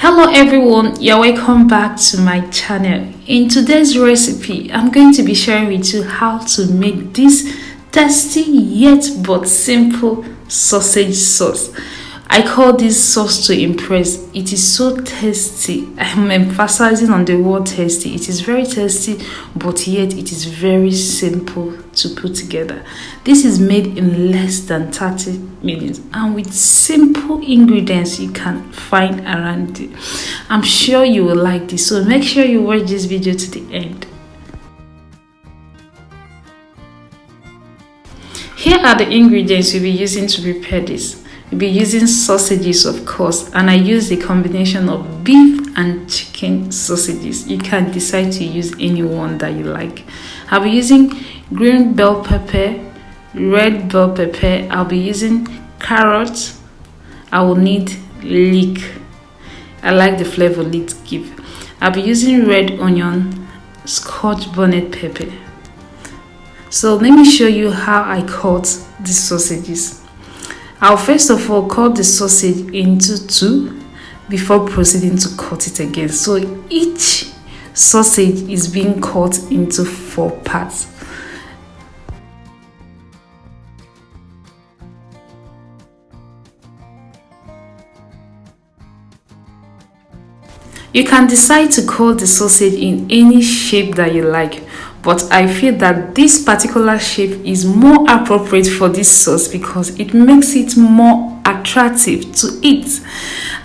Hello everyone, you're welcome back to my channel. In today's recipe, I'm going to be sharing with you how to make this tasty yet but simple sausage sauce. I call this sauce to impress. It is so tasty. I'm emphasizing on the word tasty. It is very tasty, but yet it is very simple to put together. This is made in less than 30 minutes and with simple ingredients you can find around it. I'm sure you will like this, so make sure you watch this video to the end. Here are the ingredients we'll be using to prepare this. We'll be using sausages, of course, and I use a combination of beef and chicken sausages. You can decide to use any one that you like. I'll be using green bell pepper, red bell pepper. I'll be using carrots. I will need leek. I like the flavor leek give. I'll be using red onion, scotch bonnet pepper. So let me show you how I cut the sausages. I'll first of all cut the sausage into two before proceeding to cut it again. So each sausage is being cut into 4 parts. You can decide to cut the sausage in any shape that you like, but I feel that this particular shape is more appropriate for this sauce because it makes it more attractive to eat.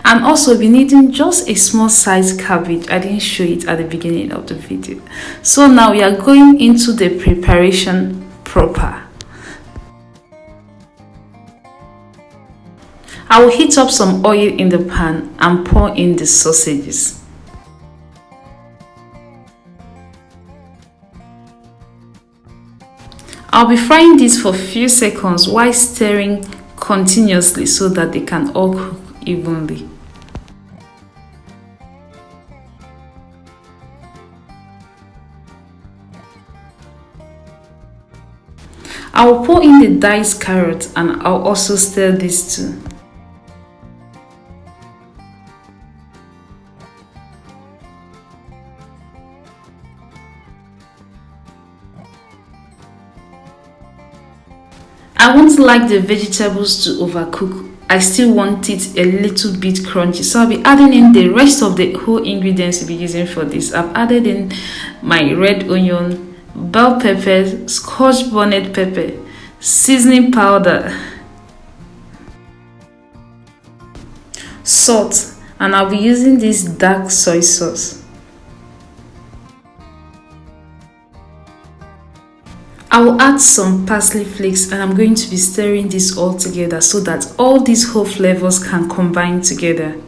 And also be needing just a small size cabbage. I didn't show it at the beginning of the video. So now we are going into the preparation proper. I will heat up some oil in the pan and pour in the sausages. I'll be frying this for a few seconds while stirring continuously so that they can all cook evenly. I will pour in the diced carrot and I'll also stir this too. I won't like the vegetables to overcook. I still want it a little bit crunchy, so I'll be adding in the rest of the whole ingredients to be using for this. I've added in my red onion, bell pepper, scotch bonnet pepper, seasoning powder, salt, and I'll be using this dark soy sauce. I will add some parsley flakes and I'm going to be stirring this all together so that all these whole flavors can combine together.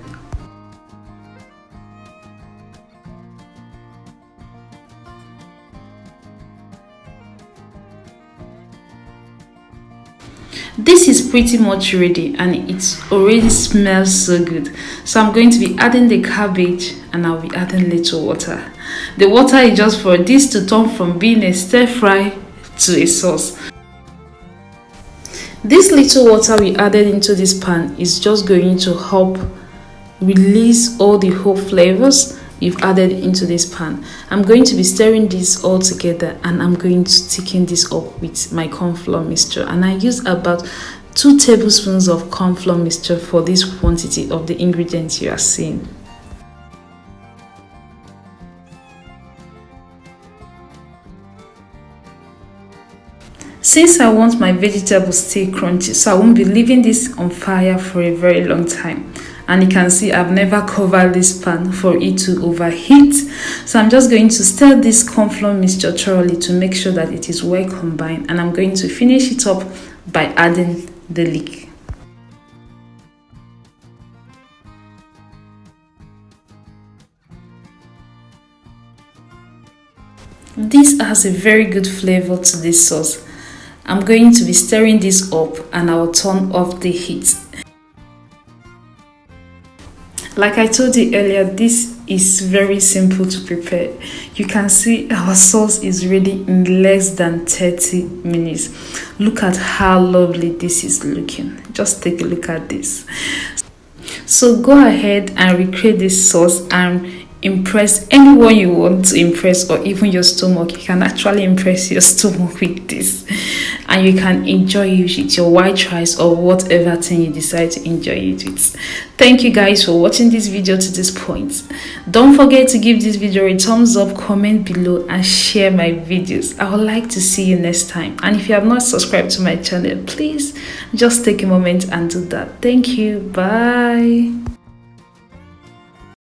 This is pretty much ready and it already smells so good. So I'm going to be adding the cabbage and I'll be adding little water. The water is just for this to turn from being a stir fry to a sauce. This little water we added into this pan is just going to help release all the whole flavors we've added into this pan. I'm going to be stirring this all together and I'm going to thicken this up with my corn flour mixture, and I use about 2 tablespoons of corn flour mixture for this quantity of the ingredients you are seeing. Since I want my vegetables to stay crunchy, so I won't be leaving this on fire for a very long time. And you can see I've never covered this pan for it to overheat. So I'm just going to stir this corn flour mixture thoroughly to make sure that it is well combined. And I'm going to finish it up by adding the leek. This has a very good flavor to this sauce. I'm going to be stirring this up and I'll turn off the heat. Like I told you earlier, this is very simple to prepare. You can see our sauce is ready in less than 30 minutes. Look at how lovely this is looking. Just take a look at this. So go ahead and recreate this sauce and impress anyone you want to impress, or even your stomach. You can actually impress your stomach with this, and you can enjoy it with your white rice or whatever thing you decide to enjoy it with. Thank you guys for watching this video to this point. Don't forget to give this video a thumbs up, comment below, and share my videos. I would like to see you next time. And if you have not subscribed to my channel, please just take a moment and do that. Thank you. Bye.